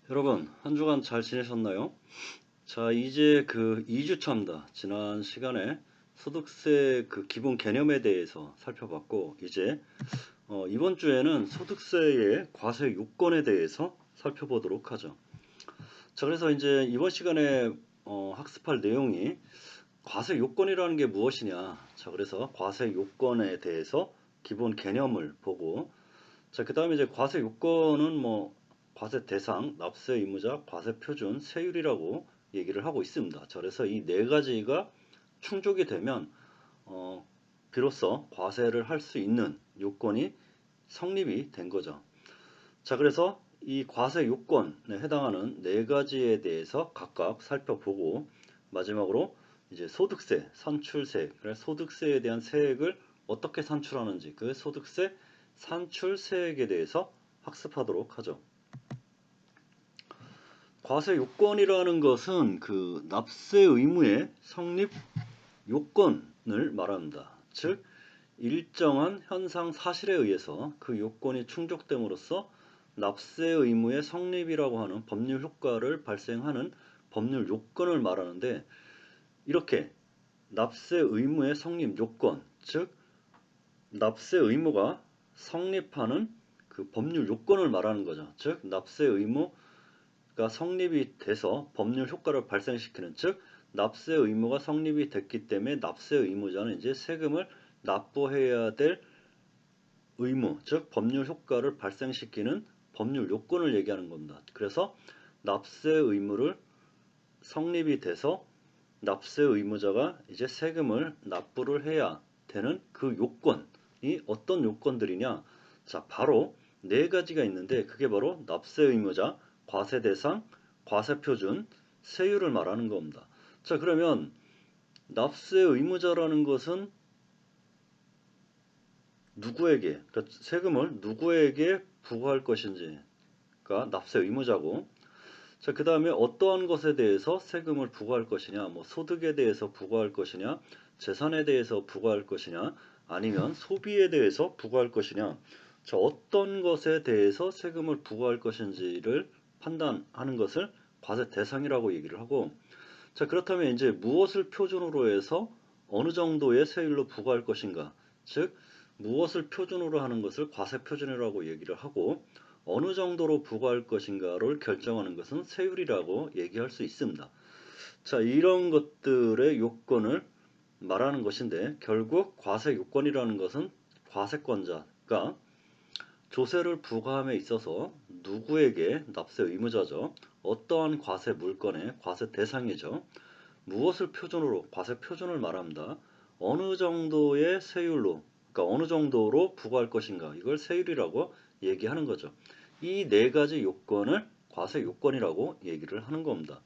여러분, 한 주간 잘 지내셨나요? 자, 이제 그 2주차입니다. 지난 시간에 소득세 그 기본 개념에 대해서 살펴봤고, 이제 이번 주에는 소득세의 과세 요건에 대해서 살펴보도록 하죠. 자, 그래서 이제 이번 시간에 학습할 내용이 과세 요건이라는 게 무엇이냐. 자, 그래서 과세 요건에 대해서 기본 개념을 보고, 자, 그 다음에 이제 과세 요건은 뭐 과세 대상, 납세 의무자, 과세 표준, 세율이라고 얘기를 하고 있습니다. 자, 그래서 이 네 가지가 충족이 되면 비로소 과세를 할 수 있는 요건이 성립이 된 거죠. 자, 그래서 이 과세 요건에 해당하는 네 가지에 대해서 각각 살펴보고 마지막으로 이제 소득세, 산출세, 그래서 소득세에 대한 세액을 어떻게 산출하는지 그 소득세 산출세액에 대해서 학습하도록 하죠. 과세 요건이라는 것은 그 납세 의무의 성립 요건을 말합니다. 즉 일정한 현상 사실에 의해서 그 요건이 충족됨으로써 납세 의무의 성립이라고 하는 법률 효과를 발생하는 법률 요건을 말하는데, 이렇게 납세 의무의 성립 요건, 즉 납세 의무가 성립하는 그 법률 요건을 말하는 거죠. 즉 납세 의무가 성립이 돼서 법률 효과를 발생시키는, 즉 납세 의무가 성립이 됐기 때문에 납세 의무자는 이제 세금을 납부해야 될 의무, 즉 법률 효과를 발생시키는 법률 요건을 얘기하는 겁니다. 그래서 납세 의무를 성립이 돼서 납세 의무자가 이제 세금을 납부를 해야 되는 그 요건이 어떤 요건들이냐? 자, 바로 네 가지가 있는데 그게 바로 납세 의무자, 과세 대상, 과세 표준, 세율을 말하는 겁니다. 자, 그러면 납세 의무자라는 것은 누구에게, 그러니까 세금을 누구에게 부과할 것인지가 납세 의무자고, 자, 그 다음에 어떠한 것에 대해서 세금을 부과할 것이냐, 뭐 소득에 대해서 부과할 것이냐, 재산에 대해서 부과할 것이냐, 아니면 소비에 대해서 부과할 것이냐, 자, 어떤 것에 대해서 세금을 부과할 것인지를 판단하는 것을 과세 대상이라고 얘기를 하고, 자, 그렇다면 이제 무엇을 표준으로 해서 어느 정도의 세율로 부과할 것인가, 즉 무엇을 표준으로 하는 것을 과세 표준이라고 얘기를 하고 어느 정도로 부과할 것인가를 결정하는 것은 세율이라고 얘기할 수 있습니다. 자, 이런 것들의 요건을 말하는 것인데, 결국 과세 요건이라는 것은 과세권자가 조세를 부과함에 있어서 누구에게 납세 의무자죠. 어떠한 과세 물건의 과세 대상이죠. 무엇을 표준으로, 과세 표준을 말합니다. 어느 정도의 세율로, 그러니까 어느 정도로 부과할 것인가, 이걸 세율이라고 얘기하는 거죠. 이 네 가지 요건을 과세 요건이라고 얘기를 하는 겁니다.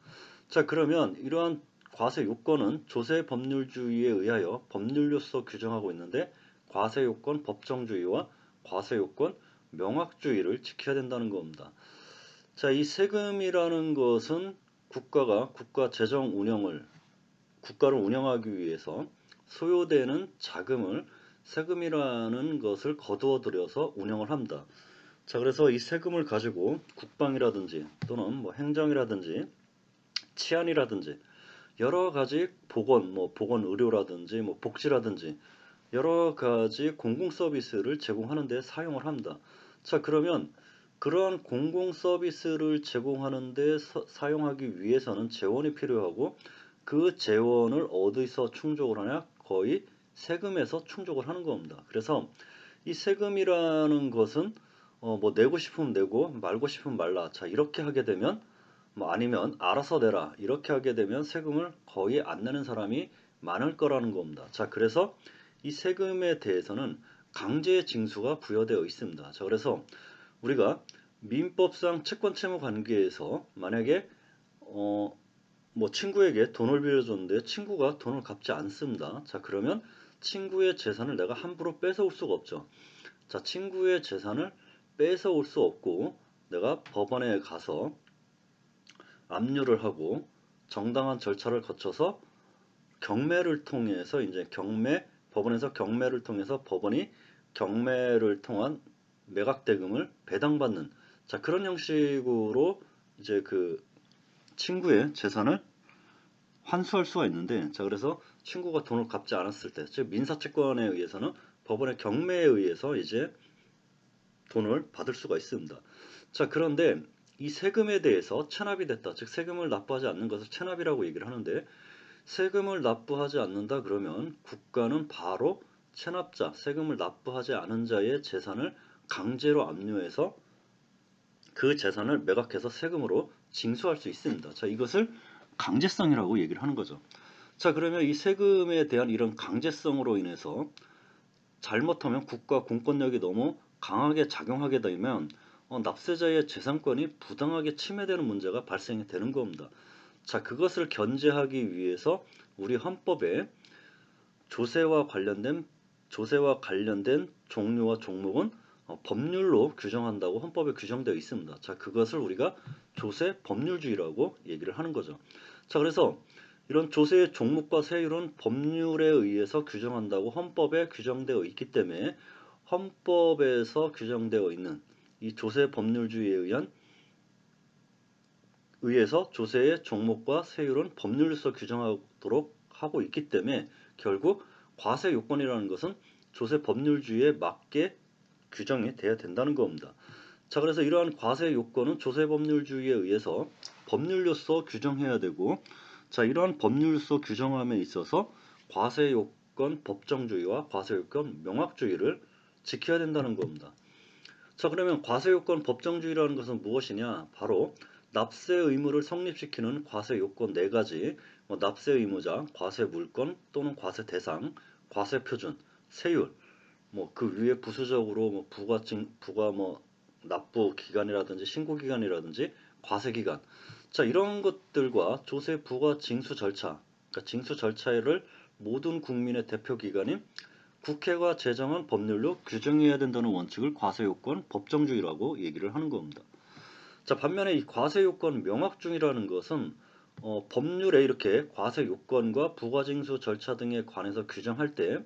자, 그러면 이러한 과세 요건은 조세 법률주의에 의하여 법률로서 규정하고 있는데, 과세 요건 법정주의와 과세 요건 명확주의를 지켜야 된다는 겁니다. 자, 이 세금이라는 것은 국가가 국가 재정 운영을, 국가를 운영하기 위해서 소요되는 자금을 세금이라는 것을 거두어 들여서 운영을 합니다. 자, 그래서 이 세금을 가지고 국방이라든지 또는 뭐 행정이라든지 치안이라든지 여러 가지 보건, 뭐 보건 의료라든지 뭐 복지라든지 여러 가지 공공 서비스를 제공하는 데 사용을 합니다. 자, 그러면 그러한 공공 서비스를 제공하는 데 사용하기 위해서는 재원이 필요하고, 그 재원을 어디서 충족을 하냐? 거의 세금에서 충족을 하는 겁니다. 그래서 이 세금이라는 것은 뭐 내고 싶으면 내고 말고 싶으면 말라. 자, 이렇게 하게 되면, 뭐 아니면 알아서 내라, 이렇게 하게 되면 세금을 거의 안 내는 사람이 많을 거라는 겁니다. 자, 그래서 이 세금에 대해서는 강제 징수가 부여되어 있습니다. 자, 그래서 우리가 민법상 채권 채무 관계에서 만약에 뭐 친구에게 돈을 빌려줬는데 친구가 돈을 갚지 않습니다. 자, 그러면 친구의 재산을 내가 함부로 뺏어올 수가 없죠. 자, 친구의 재산을 뺏어올 수 없고 내가 법원에 가서 압류를 하고 정당한 절차를 거쳐서 경매를 통해서 이제 법원에서 경매를 통해서 법원이 경매를 통한 매각 대금을 배당받는, 자, 그런 형식으로 이제 그 친구의 재산을 환수할 수가 있는데, 자 그래서 친구가 돈을 갚지 않았을 때, 즉 민사채권에 의해서는 법원의 경매에 의해서 이제 돈을 받을 수가 있습니다. 자 그런데 이 세금에 대해서 체납이 됐다, 즉 세금을 납부하지 않는 것을 체납이라고 얘기를 하는데, 세금을 납부하지 않는다 그러면 국가는 바로 체납자, 세금을 납부하지 않은 자의 재산을 강제로 압류해서 그 재산을 매각해서 세금으로 징수할 수 있습니다. 자, 이것을 강제성이라고 얘기를 하는 거죠. 자, 그러면 이 세금에 대한 이런 강제성으로 인해서 잘못하면 국가 공권력이 너무 강하게 작용하게 되면 납세자의 재산권이 부당하게 침해되는 문제가 발생이 되는 겁니다. 자, 그것을 견제하기 위해서 우리 헌법에 조세와 관련된 종류와 종목은 법률로 규정한다고 헌법에 규정되어 있습니다. 자, 그것을 우리가 조세 법률주의라고 얘기를 하는 거죠. 자, 그래서 이런 조세의 종목과 세율은 법률에 의해서 규정한다고 헌법에 규정되어 있기 때문에 헌법에서 규정되어 있는 이 조세 법률주의에 의해서 조세의 종목과 세율은 법률로서 규정하도록 하고 있기 때문에 결국 과세 요건이라는 것은 조세 법률주의에 맞게 규정이 돼야 된다는 겁니다. 자, 그래서 이러한 과세 요건은 조세 법률주의에 의해서 법률로서 규정해야 되고, 자, 이러한 법률로서 규정함에 있어서 과세 요건 법정주의와 과세 요건 명확주의를 지켜야 된다는 겁니다. 자, 그러면 과세 요건 법정주의라는 것은 무엇이냐? 바로 납세 의무를 성립시키는 과세 요건 네 가지, 납세 의무자, 과세 물건 또는 과세 대상, 과세 표준, 세율, 그 위에 부수적으로 부가 납부 기간이라든지 신고 기간이라든지 과세 기간. 자, 이런 것들과 조세 부과 징수 절차, 그러니까 징수 절차를 모든 국민의 대표 기관인 국회가 제정한 법률로 규정해야 된다는 원칙을 과세요건 법정주의라고 얘기를 하는 겁니다. 자, 반면에 이 과세요건 명확주의라는 것은 법률에 이렇게 과세요건과 부과징수 절차 등에 관해서 규정할 때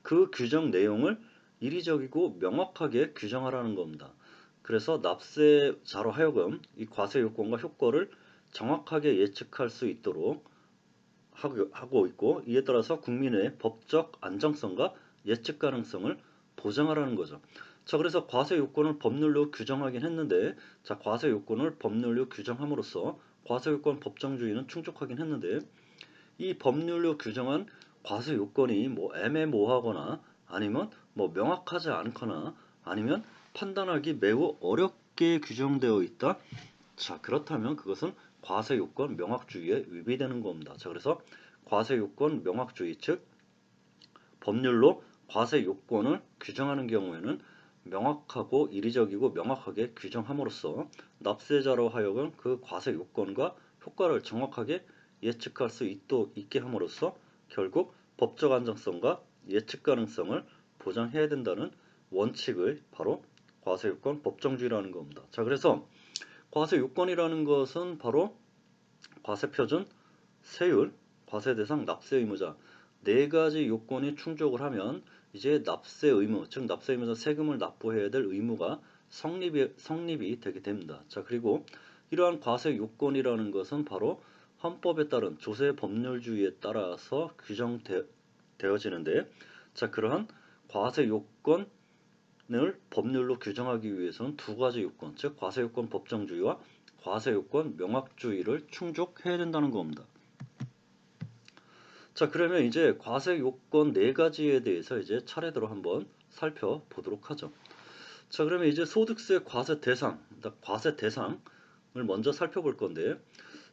그 규정 내용을 이리적이고 명확하게 규정하라는 겁니다. 그래서 납세자로 하여금 이 과세요건과 효과를 정확하게 예측할 수 있도록 하고 있고, 이에 따라서 국민의 법적 안정성과 예측 가능성을 보장하라는 거죠. 자, 그래서 과세 요건을 법률로 규정하긴 했는데, 자, 과세 요건을 법률로 규정함으로써 과세 요건 법정주의는 충족하긴 했는데, 이 법률로 규정한 과세 요건이 애매모호하거나 아니면 명확하지 않거나 아니면 판단하기 매우 어렵게 규정되어 있다. 자, 그렇다면 그것은 과세요건 명확주의에 위배되는 겁니다. 자, 그래서 과세요건 명확주의, 즉 법률로 과세요건을 규정하는 경우에는 명확하고 이리적이고 명확하게 규정함으로써 납세자로 하여금 그 과세요건과 효과를 정확하게 예측할 수 있게 함으로써 결국 법적 안정성과 예측 가능성을 보장해야 된다는 원칙을 바로 과세요건 법정주의라는 겁니다. 자, 그래서 과세 요건이라는 것은 바로 과세 표준, 세율, 과세 대상, 납세 의무자 네 가지 요건이 충족을 하면 이제 납세 의무, 즉 납세 의무자 세금을 납부해야 될 의무가 성립이 되게 됩니다. 자, 그리고 이러한 과세 요건이라는 것은 바로 헌법에 따른 조세 법률주의에 따라서 규정되어지는데, 자, 그러한 과세 요건 을 법률로 규정하기 위해서는 두 가지 요건, 즉 과세요건 법정주의와 과세요건 명확주의를 충족해야 된다는 겁니다. 자, 그러면 이제 과세요건 네 가지에 대해서 이제 차례대로 한번 살펴보도록 하죠. 자, 그러면 이제 소득세 과세 대상, 과세 대상을 먼저 살펴볼 건데,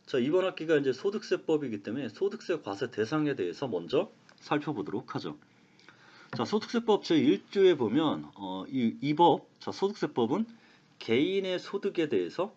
자, 이번 학기가 이제 소득세법이기 때문에 소득세 과세 대상에 대해서 먼저 살펴보도록 하죠. 자, 소득세법 제1조에 보면 이 법, 자, 소득세법은 개인의 소득에 대해서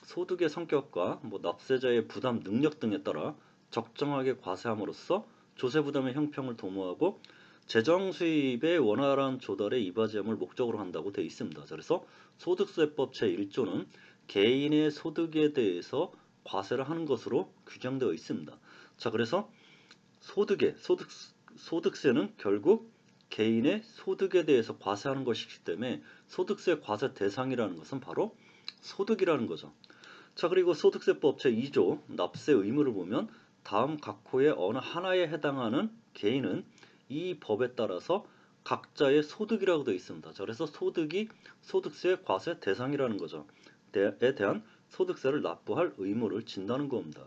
소득의 성격과 납세자의 부담 능력 등에 따라 적정하게 과세함으로써 조세 부담의 형평을 도모하고 재정 수입의 원활한 조달에 이바지함을 목적으로 한다고 되어 있습니다. 그래서 소득세법 제1조는 개인의 소득에 대해서 과세를 하는 것으로 규정되어 있습니다. 자, 그래서 소득세는 결국 개인의 소득에 대해서 과세하는 것이기 때문에 소득세 과세 대상이라는 것은 바로 소득이라는 거죠. 자, 그리고 소득세법 제2조 납세 의무를 보면 다음 각 호의 어느 하나에 해당하는 개인은 이 법에 따라서 각자의 소득이라고 되어 있습니다. 자, 그래서 소득이 소득세 과세 대상이라는 거죠. 에 대한 소득세를 납부할 의무를 진다는 겁니다.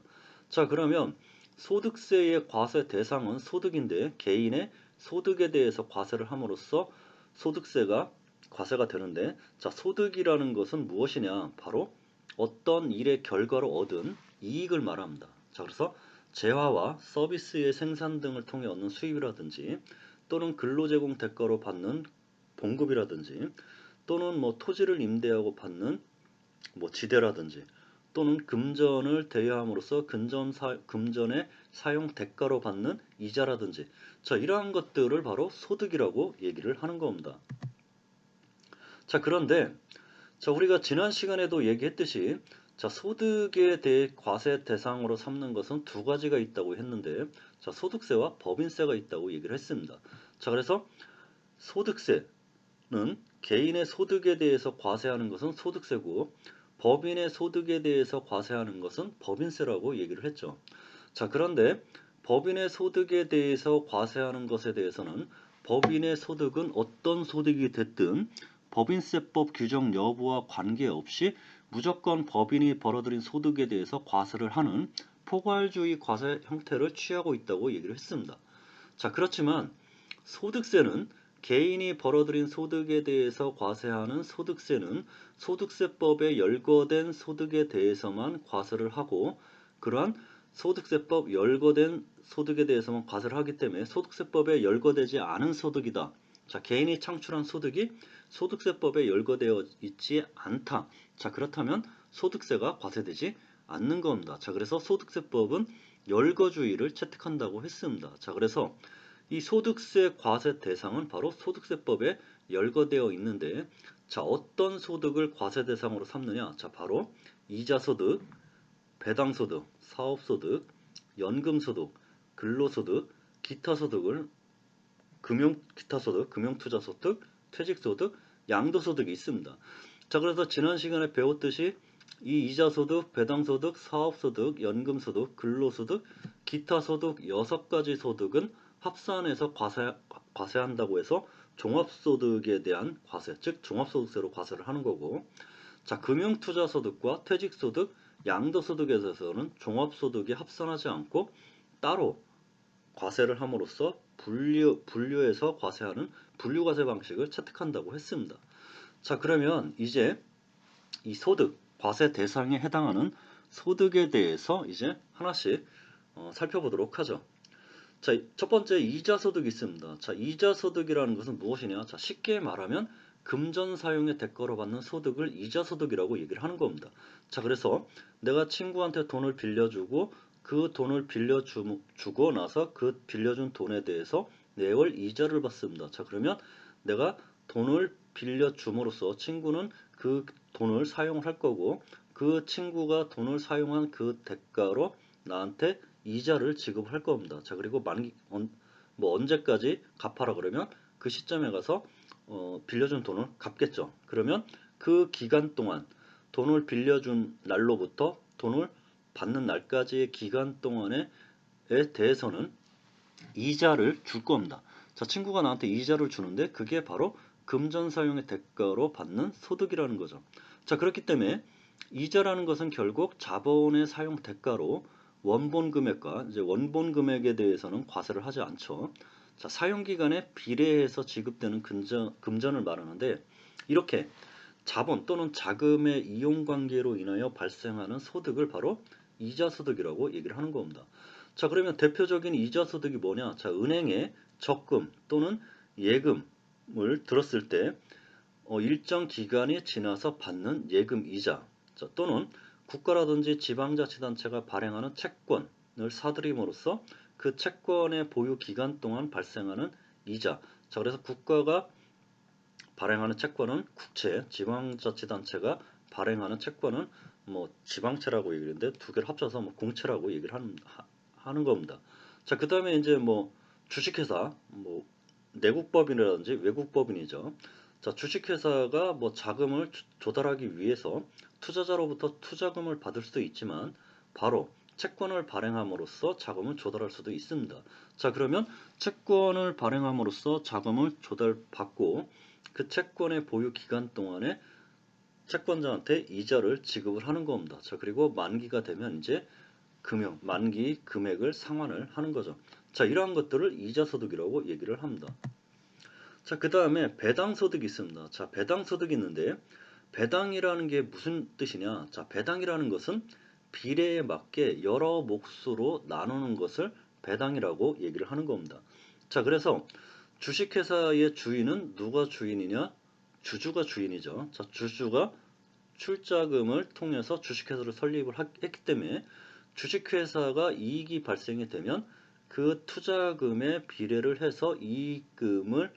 자, 그러면 소득세의 과세 대상은 소득인데 개인의 소득에 대해서 과세를 함으로써 소득세가 과세가 되는데, 자, 소득이라는 것은 무엇이냐? 바로 어떤 일의 결과로 얻은 이익을 말합니다. 자, 그래서 재화와 서비스의 생산 등을 통해 얻는 수입이라든지 또는 근로제공 대가로 받는 봉급이라든지 또는 뭐 토지를 임대하고 받는 뭐 지대라든지 또는 금전을 대여함으로써 금전의 사용 대가로 받는 이자라든지, 자, 이러한 것들을 바로 소득이라고 얘기를 하는 겁니다. 자, 그런데 자, 우리가 지난 시간에도 얘기했듯이 자, 소득에 대해 과세 대상으로 삼는 것은 두 가지가 있다고 했는데, 자, 소득세와 법인세가 있다고 얘기를 했습니다. 자, 그래서 소득세는 개인의 소득에 대해서 과세하는 것은 소득세고 법인의 소득에 대해서 과세하는 것은 법인세라고 얘기를 했죠. 자, 그런데 법인의 소득에 대해서 과세하는 것에 대해서는 법인의 소득은 어떤 소득이 됐든 법인세법 규정 여부와 관계없이 무조건 법인이 벌어들인 소득에 대해서 과세를 하는 포괄주의 과세 형태를 취하고 있다고 얘기를 했습니다. 자, 그렇지만 소득세는 개인이 벌어들인 소득에 대해서 과세하는 소득세는 소득세법에 열거된 소득에 대해서만 과세를 하고, 그러한 소득세법 열거된 소득에 대해서만 과세를 하기 때문에 소득세법에 열거되지 않은 소득이다. 자, 개인이 창출한 소득이 소득세법에 열거되어 있지 않다. 자, 그렇다면 소득세가 과세되지 않는 겁니다. 자, 그래서 소득세법은 열거주의를 채택한다고 했습니다. 자, 그래서 이 소득세 과세 대상은 바로 소득세법에 열거되어 있는데, 자, 어떤 소득을 과세 대상으로 삼느냐? 자, 바로 이자소득, 배당소득, 사업소득, 연금소득, 근로소득, 기타소득을 기타소득, 금융투자소득, 퇴직소득, 양도소득이 있습니다. 자, 그래서 지난 시간에 배웠듯이 이 이자소득, 배당소득, 사업소득, 연금소득, 근로소득, 기타소득 6가지 소득은 합산해서 과세한다고 해서 종합소득에 대한 과세, 즉 종합소득세로 과세를 하는 거고, 자, 금융투자소득과 퇴직소득, 양도소득에 대해서는 종합소득이 합산하지 않고 따로 과세를 함으로써 분류해서 과세하는 분류과세 방식을 채택한다고 했습니다. 자, 그러면 이제 이 소득, 과세 대상에 해당하는 소득에 대해서 이제 하나씩 살펴보도록 하죠. 자, 첫 번째 이자소득이 있습니다. 자, 이자소득이라는 것은 무엇이냐? 자, 쉽게 말하면 금전 사용의 대가로 받는 소득을 이자소득이라고 얘기를 하는 겁니다. 자, 그래서 내가 친구한테 돈을 빌려주고 그 돈을 빌려주고 나서 그 빌려준 돈에 대해서 매월 이자를 받습니다. 자, 그러면 내가 돈을 빌려줌으로써 친구는 그 돈을 사용할 거고 그 친구가 돈을 사용한 그 대가로 나한테 이자를 지급할 겁니다. 자, 그리고 언제까지 갚아라 그러면 그 시점에 가서 빌려준 돈을 갚겠죠. 그러면 그 기간 동안 돈을 빌려준 날로부터 돈을 받는 날까지의 기간 동안에 대해서는 이자를 줄 겁니다. 자, 친구가 나한테 이자를 주는데 그게 바로 금전 사용의 대가로 받는 소득이라는 거죠. 자, 그렇기 때문에 이자라는 것은 결국 자본의 사용 대가로 원본 금액과 이제 원본 금액에 대해서는 과세를 하지 않죠. 자, 사용 기간에 비례해서 지급되는 금전을 말하는데, 이렇게 자본 또는 자금의 이용 관계로 인하여 발생하는 소득을 바로 이자 소득이라고 얘기를 하는 겁니다. 자, 그러면 대표적인 이자 소득이 뭐냐? 자, 은행에 적금 또는 예금을 들었을 때 일정 기간이 지나서 받는 예금 이자, 자, 또는 국가라든지 지방자치단체가 발행하는 채권을 사들임으로써 그 채권의 보유 기간 동안 발생하는 이자. 자, 그래서 국가가 발행하는 채권은 국채, 지방자치단체가 발행하는 채권은 뭐 지방채라고 얘기하는데 두 개를 합쳐서 뭐 공채라고 얘기를 하는 겁니다. 자, 그 다음에 이제 뭐 주식회사, 뭐 내국법인이라든지 외국법인이죠. 자, 주식회사가 뭐 자금을 조달하기 위해서 투자자로부터 투자금을 받을 수도 있지만 바로 채권을 발행함으로써 자금을 조달할 수도 있습니다. 자, 그러면 채권을 발행함으로써 자금을 조달받고 그 채권의 보유 기간 동안에 채권자한테 이자를 지급을 하는 겁니다. 자, 그리고 만기가 되면 이제 만기 금액을 상환을 하는 거죠. 자, 이러한 것들을 이자소득이라고 얘기를 합니다. 자, 그 다음에 배당소득이 있습니다. 자, 배당소득이 있는데 배당이라는 게 무슨 뜻이냐? 자, 배당이라는 것은 비례에 맞게 여러 몫으로 나누는 것을 배당이라고 얘기를 하는 겁니다. 자, 그래서 주식회사의 주인은 누가 주인이냐? 주주가 주인이죠. 자, 주주가 출자금을 통해서 주식회사를 설립을 했기 때문에 주식회사가 이익이 발생이 되면 그 투자금에 비례를 해서 이익금을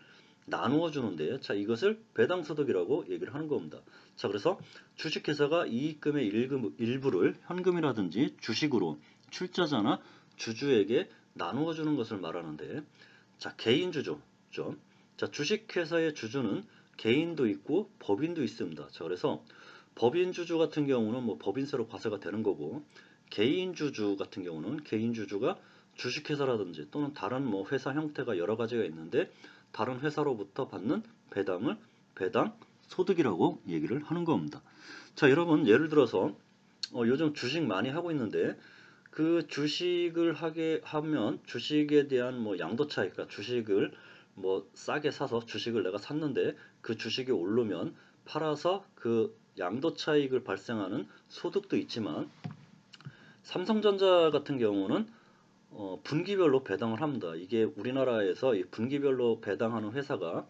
나누어 주는데, 자, 이것을 배당소득이라고 얘기를 하는 겁니다. 자, 그래서 주식회사가 이익금의 일부를 현금이라든지 주식으로 출자자나 주주에게 나누어 주는 것을 말하는데, 자, 개인주주죠. 자, 주식회사의 주주는 개인도 있고 법인도 있습니다. 자, 그래서 법인주주 같은 경우는 뭐 법인세로 과세가 되는 거고, 개인주주 같은 경우는 개인주주가 주식회사라든지 또는 다른 뭐 회사 형태가 여러 가지가 있는데 다른 회사로부터 받는 배당을 배당 소득이라고 얘기를 하는 겁니다. 자, 여러분 예를 들어서 요즘 주식 많이 하고 있는데 그 주식을 하게 하면 주식에 대한 뭐 양도 차익, 그러니까 주식을 뭐 싸게 사서 주식을 내가 샀는데 그 주식이 오르면 팔아서 그 양도 차익을 발생하는 소득도 있지만 삼성전자 같은 경우는 분기별로 배당을 합니다. 이게 우리나라에서 이 분기별로 배당하는 회사가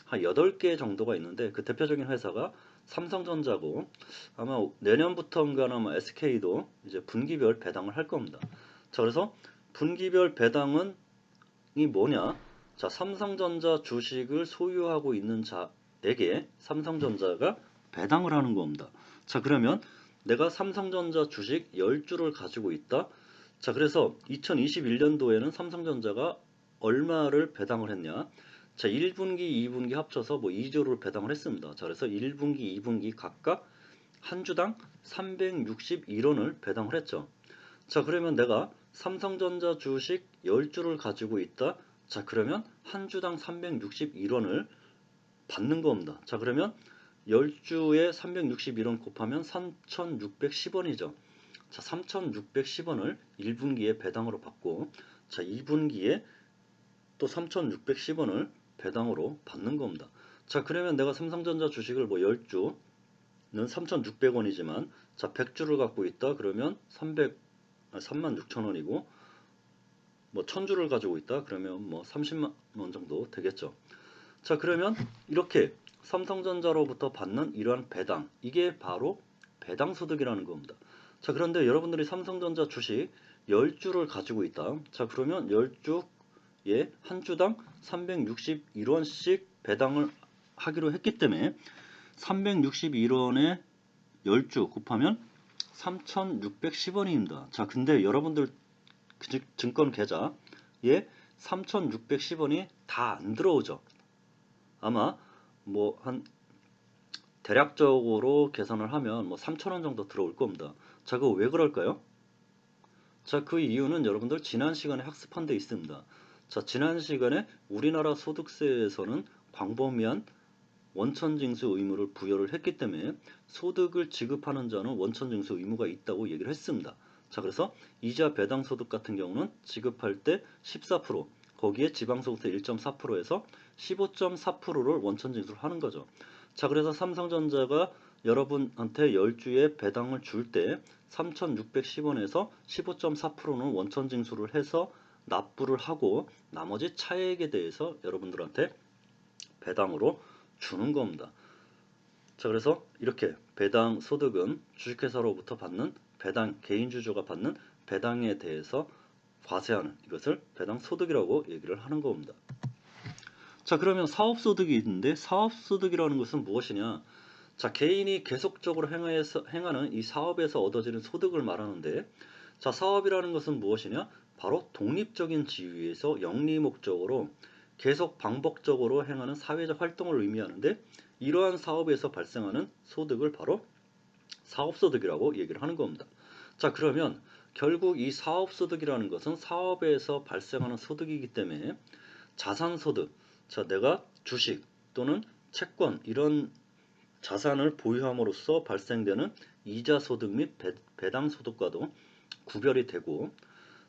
한 8개 정도가 있는데 그 대표적인 회사가 삼성전자고 아마 내년부터인가 아마 SK도 이제 분기별 배당을 할 겁니다. 자, 그래서 분기별 배당은 이 뭐냐? 자, 삼성전자 주식을 소유하고 있는 자에게 삼성전자가 배당을 하는 겁니다. 자, 그러면 내가 삼성전자 주식 10주를 가지고 있다. 자, 그래서 2021년도에는 삼성전자가 얼마를 배당을 했냐? 자, 1분기, 2분기 합쳐서 뭐 2조를 배당을 했습니다. 자, 그래서 1분기, 2분기 각각 한 주당 361원을 배당을 했죠. 자, 그러면 내가 삼성전자 주식 10주를 가지고 있다. 자, 그러면 한 주당 361원을 받는 겁니다. 자, 그러면 10주에 361원 곱하면 3,610원이죠. 자, 3,610원을 1분기에 배당으로 받고, 자, 2분기에 또 3,610원을 배당으로 받는 겁니다. 자, 그러면 내가 삼성전자 주식을 뭐 10주는 3,600원이지만, 자, 100주를 갖고 있다. 그러면 36,000원이고, 뭐 1,000주를 가지고 있다. 그러면 뭐 30만 원 정도 되겠죠. 자, 그러면 이렇게 삼성전자로부터 받는 이러한 배당, 이게 바로 배당소득이라는 겁니다. 자, 그런데 여러분들이 삼성전자 주식 10주를 가지고 있다. 자, 그러면 10주에 한 주당 361원씩 배당을 하기로 했기 때문에 361원에 10주 곱하면 3,610원입니다. 자, 근데 여러분들 증권 계좌에 3,610원이 다 안 들어오죠. 아마 뭐 한 대략적으로 계산을 하면 뭐 3,000원 정도 들어올 겁니다. 자, 그거 왜 그럴까요? 자, 그 이유는 여러분들 지난 시간에 학습한 데 있습니다. 자, 지난 시간에 우리나라 소득세에서는 광범위한 원천징수 의무를 부여를 했기 때문에 소득을 지급하는 자는 원천징수 의무가 있다고 얘기를 했습니다. 자, 그래서 이자 배당 소득 같은 경우는 지급할 때 14%, 거기에 지방소득세 1.4%에서 15.4%를 원천징수를 하는 거죠. 자, 그래서 삼성전자가 여러분한테 10주에 배당을 줄 때 3,610원에서 15.4%는 원천징수를 해서 납부를 하고 나머지 차액에 대해서 여러분들한테 배당으로 주는 겁니다. 자, 그래서 이렇게 배당 소득은 주식회사로부터 받는 배당, 개인주주가 받는 배당에 대해서 과세하는 이것을 배당 소득이라고 얘기를 하는 겁니다. 자, 그러면 사업소득이 있는데 사업소득이라는 것은 무엇이냐? 자, 개인이 계속적으로 행하는 이 사업에서 얻어지는 소득을 말하는데, 자, 사업이라는 것은 무엇이냐? 바로 독립적인 지위에서 영리 목적으로 계속 반복적으로 행하는 사회적 활동을 의미하는데, 이러한 사업에서 발생하는 소득을 바로 사업소득이라고 얘기를 하는 겁니다. 자, 그러면 결국 이 사업소득이라는 것은 사업에서 발생하는 소득이기 때문에 자산소득, 자, 내가 주식 또는 채권 이런 자산을 보유함으로써 발생되는 이자소득 및 배당소득과도 구별이 되고,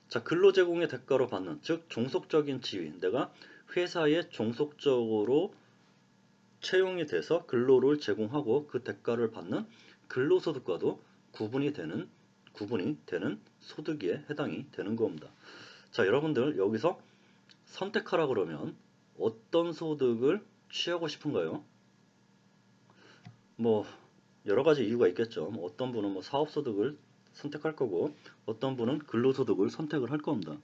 자, 근로제공의 대가로 받는, 즉 종속적인 지위, 내가 회사에 종속적으로 채용이 돼서 근로를 제공하고 그 대가를 받는 근로소득과도 구분이 되는 소득에 해당이 되는 겁니다. 자, 여러분들 여기서 선택하라 그러면 어떤 소득을 취하고 싶은가요? 뭐 여러 가지 이유가 있겠죠. 어떤 분은 사업소득을 선택할 거고 어떤 분은 근로소득을 선택을 할 겁니다.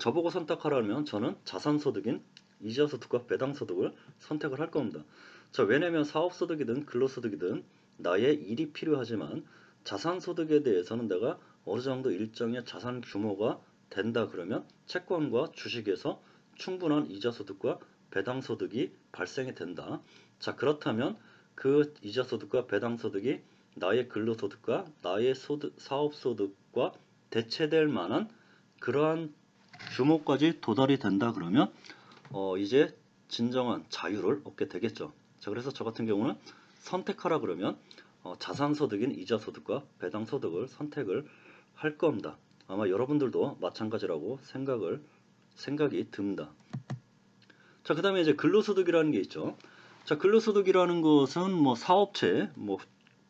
저보고 선택하라면 저는 자산소득인 이자소득과 배당소득을 선택을 할 겁니다. 자, 왜냐면 사업소득이든 근로소득이든 나의 일이 필요하지만 자산소득에 대해서는 내가 어느 정도 일정의 자산 규모가 된다 그러면 채권과 주식에서 충분한 이자소득과 배당소득이 발생이 된다. 자, 그렇다면 그 이자소득과 배당소득이 나의 근로소득과 나의 사업소득과 대체될 만한 그러한 규모까지 도달이 된다 그러면 이제 진정한 자유를 얻게 되겠죠. 자, 그래서 저 같은 경우는 선택하라 그러면 자산소득인 이자소득과 배당소득을 선택을 할 겁니다. 아마 여러분들도 마찬가지라고 생각이 듭니다. 자, 그 다음에 이제 근로소득이라는 게 있죠. 자, 근로소득이라는 것은 사업체,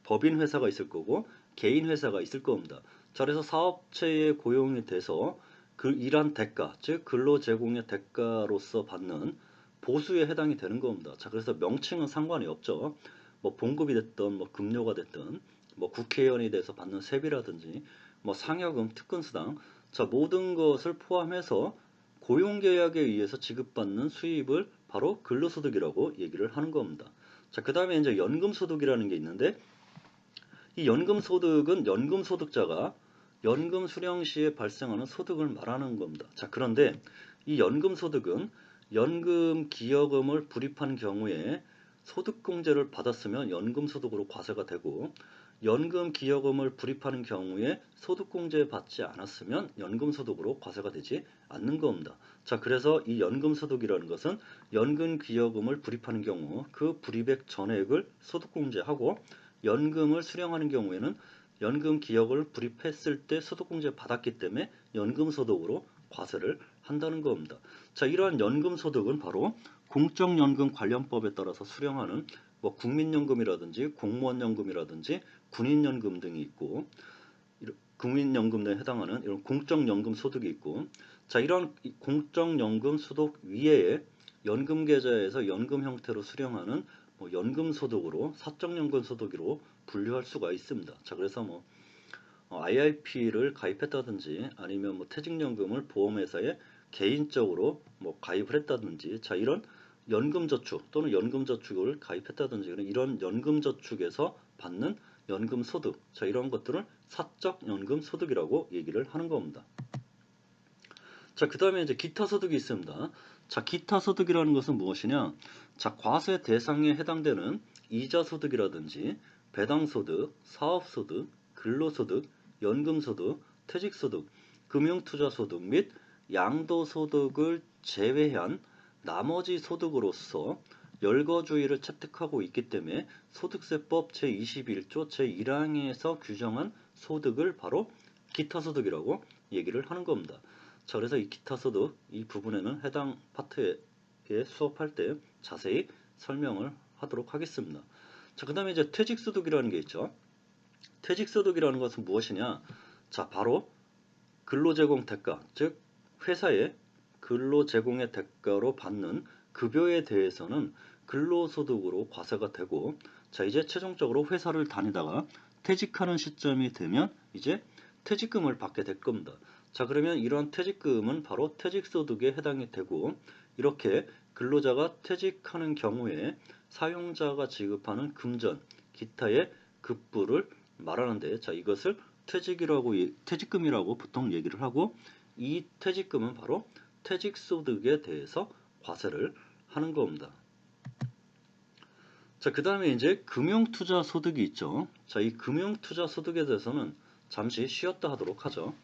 법인 회사가 있을 거고 개인 회사가 있을 겁니다. 자, 그래서 사업체에 고용이 돼서 그 일한 대가, 즉 근로 제공의 대가로서 받는 보수에 해당이 되는 겁니다. 자, 그래서 명칭은 상관이 없죠. 봉급이 됐든 급료가 됐든 국회의원이 돼서 받는 세비라든지 상여금, 특근수당, 자, 모든 것을 포함해서 고용계약에 의해서 지급받는 수입을 바로 근로소득이라고 얘기를 하는 겁니다. 자, 그 다음에 이제 연금소득이라는 게 있는데, 이 연금소득은 연금소득자가 연금 수령 시에 발생하는 소득을 말하는 겁니다. 자, 그런데 이 연금소득은 연금 기여금을 불입한 경우에 소득공제를 받았으면 연금소득으로 과세가 되고, 연금 기여금을 불입하는 경우에 소득공제 받지 않았으면 연금소득으로 과세가 되지 않는 겁니다. 자, 그래서 이 연금소득이라는 것은 연금 기여금을 불입하는 경우 그 불입액 전액을 소득공제하고, 연금을 수령하는 경우에는 연금 기여금을 불입했을 때 소득공제 받았기 때문에 연금소득으로 과세를 한다는 겁니다. 자, 이러한 연금소득은 바로 공적연금관련법에 따라서 수령하는 국민연금이라든지 공무원연금이라든지 군인연금 등이 있고, 국민연금 등에 해당하는 이런 공적연금 소득이 있고, 자, 이런 공적연금 소득 위에 연금계좌에서 연금 형태로 수령하는 연금소득으로 사적연금소득으로 분류할 수가 있습니다. 자, 그래서 IRP를 가입했다든지 아니면 퇴직연금을 보험회사에 개인적으로 가입을 했다든지, 자, 이런 연금저축 또는 연금저축을 가입했다든지 이런 연금저축에서 받는 연금소득, 자, 이런 것들을 사적연금소득이라고 얘기를 하는 겁니다. 자, 그 다음에 이제 기타소득이 있습니다. 자, 기타소득이라는 것은 무엇이냐? 자, 과세 대상에 해당되는 이자소득이라든지 배당소득, 사업소득, 근로소득, 연금소득, 퇴직소득, 금융투자소득 및 양도소득을 제외한 나머지 소득으로서 열거주의를 채택하고 있기 때문에 소득세법 제21조 제1항에서 규정한 소득을 바로 기타소득이라고 얘기를 하는 겁니다. 자, 그래서 이 기타소득 이 부분에는 해당 파트에 수업할 때 자세히 설명을 하도록 하겠습니다. 자, 그 다음에 이제 퇴직소득이라는 게 있죠. 퇴직소득이라는 것은 무엇이냐? 자, 바로 근로제공 대가, 즉 회사의 근로제공의 대가로 받는 급여에 대해서는 근로소득으로 과세가 되고, 자, 이제 최종적으로 회사를 다니다가 퇴직하는 시점이 되면 이제 퇴직금을 받게 될 겁니다. 자, 그러면 이러한 퇴직금은 바로 퇴직소득에 해당이 되고, 이렇게 근로자가 퇴직하는 경우에 사용자가 지급하는 금전, 기타의 급부를 말하는데, 자, 이것을 퇴직금이라고 보통 얘기를 하고, 이 퇴직금은 바로 퇴직소득에 대해서 과세를 하는 겁니다. 자, 그 다음에 이제 금융투자 소득이 있죠. 자, 이 금융투자 소득에 대해서는 잠시 쉬었다 하도록 하죠.